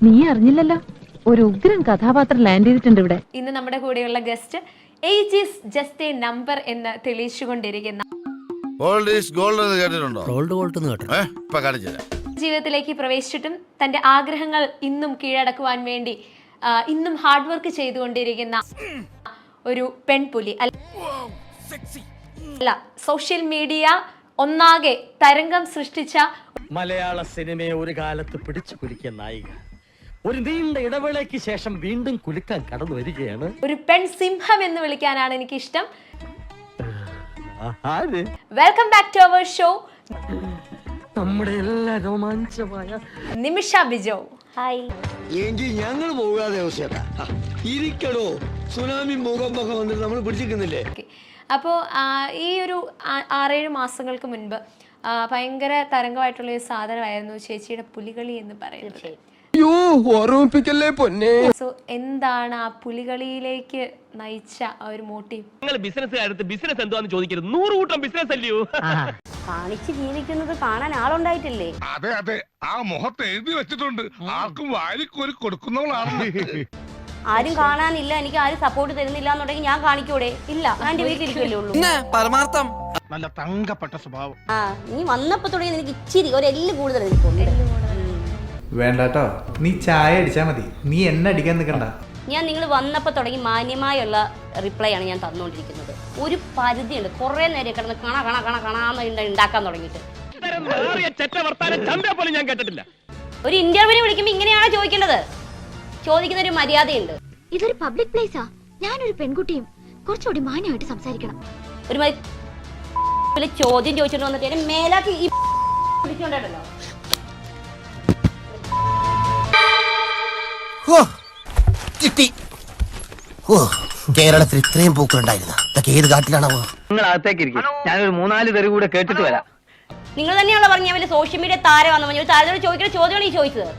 നീ അറിഞ്ഞില്ലല്ലോ, ഒരു ഉഗ്രൻ കഥാപാത്രം ലാൻഡ് ചെയ്തിട്ടുണ്ട് ഇവിടെ. ഇന്ന് നമ്മുടെ കൂടെയുള്ള guest age is just A number എന്ന് തെളിയിച്ചുകൊണ്ടിരിക്കുന്ന ജീവിതത്തിലേക്ക് പ്രവേശിച്ചിട്ടും തന്റെ ആഗ്രഹങ്ങൾ ഇന്നും കീഴടക്കുവാൻ വേണ്ടി ഇന്നും ഹാർഡ് വർക്ക് ചെയ്തുകൊണ്ടിരിക്കുന്ന ഒരു പെൺപുലി അല്ല, സോഷ്യൽ മീഡിയ ഒന്നാകെ തരംഗം സൃഷ്ടിച്ച മലയാള സിനിമയെ ഒരു കാലത്ത് പിടിച്ചു കുലുക്കിയ നായിക ഒരു നീണ്ട ഇടവേളയ്ക്ക് ശേഷം വീണ്ടും കുലുക്കാൻ കടന്നു വരികയാണ്. ഒരു പെൺ സിംഹം എന്ന് വിളിക്കാനാണ് എനിക്ക് ഇഷ്ടം. Welcome back to our show. നമ്മുടെ എല്ലാ രോമാഞ്ചമായ നിമിഷ ബിജോ. ഹായ്. എങ്കിൽ ഞങ്ങൾ പോകാതെ ഇരിക്കടോ, സുനാമി ഭൂകമ്പൊക്കെ വന്നിട്ട് നമ്മൾ പിടിച്ചിരിക്കുന്നില്ലേ. അപ്പോൾ ഈ ഒരു 6-7 മാസങ്ങൾക്ക് മുൻപ് ഭയങ്കര തരംഗമായിട്ടുള്ള ഒരു സാധനമായിരുന്നു ചേച്ചിയുടെ പുലികളി എന്ന് പറയുന്നത്. സോ എന്താണ് ആ പുലികളിയിലേക്ക് നയിച്ച ആ ഒരു മോട്ടീവ്? ബിസിനസ് എന്താന്ന് ചോദിക്കരുത്, 100 കൂട്ടം ബിസിനസ് അല്ലയോ കാണിച്ച് ജീവിക്കുന്നത് കാണാൻ ആളുണ്ടായിട്ടില്ലേ? അതെ അതെ, ആ മുഖത്ത് എഴുതി വെച്ചിട്ടുണ്ട്, ആർക്കും വാരിക്കോരി കൊടുക്കുന്നവളാണ്. ആരും കാണാനില്ല, എനിക്ക് ആരും സപ്പോർട്ട് തരുന്നില്ല എന്നുണ്ടെങ്കിൽ ഞാൻ കാണിക്കൂടെ? ഇല്ല, ഞാൻ എന്റെ വീട്ടിലിരിക്കല്ലേ ഉള്ളൂ. പരമാർത്ഥം നല്ല തങ്കപ്പെട്ട സ്വഭാവം. നീ വന്നപ്പോ തുടങ്ങി എനിക്ക് ഇച്ചിരി ഒരു എല്ല് കൂടുതൽ എനിക്കുണ്ട്. വേണ്ടാട്ടോ, നീ ചായ അടിച്ചാ മതി, നീ എന്നെ അടിക്കാൻ നിൽക്കണ്ട. ഞാൻ നിങ്ങൾ വന്നപ്പോ തുടങ്ങി മാന്യമായുള്ള റിപ്ലൈ ആണ് ഞാൻ തന്നുകൊണ്ടിരിക്കുന്നത്. ഒരു പരിധിയുണ്ട്, കുറെ നേരം കിടന്ന് കണാന്ന് ഉണ്ടാക്കാൻ തുടങ്ങിയിട്ട്. ഒരു ഇന്റർവ്യൂവിന് വിളിക്കുമ്പോ ഇങ്ങനെയാണോ ചോദിക്കേണ്ടത്? ചോദിക്കുന്ന ഒരു മര്യാദയുണ്ട്. ഇതൊരു പബ്ലിക് പ്ലേസാ, ഞാനൊരു പെൺകുട്ടിയും കുറച്ചുകൂടി മാന്യമായിട്ട് സംസാരിക്കണം. ഒരു ചോദ്യം ചോദിച്ചിട്ട് വന്നിട്ട് മേലാക്കി പിടിച്ചോണ്ടല്ലോ. കേരളത്തിൽ ഇത്രയും പൂക്കളുണ്ടായിരുന്നു, ഇതൊക്കെ ഏത് കാട്ടിലാണോ? നിങ്ങൾ അകത്തേക്ക് ഇരിക്കും, ഞാനൊരു 4-4 തെറി കൂടെ കേട്ടിട്ട് വരാം. നിങ്ങൾ തന്നെയാണോ പറഞ്ഞ വലിയ സോഷ്യൽ മീഡിയ താരമാണെന്ന് പറഞ്ഞു. താരത്തോട് ചോദിക്കുന്ന ചോദ്യമാണ് ഈ ചോദിച്ചത്.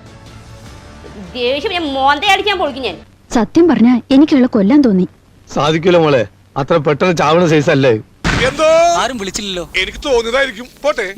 ദേഷ്യം ഞാൻ മോന്തയടിക്കാൻ പൊളിക്കും ഞാൻ. സത്യം പറഞ്ഞാ എനിക്കുള്ള കൊല്ലാൻ തോന്നി. സാധിക്കൂല മോളെ, അത്ര പെട്ടെന്ന് ചാവണ സൈസ് അല്ലേ. ആരും വിളിച്ചില്ലല്ലോ, എനിക്ക് തോന്നിയതായിരിക്കും. പോട്ടെ.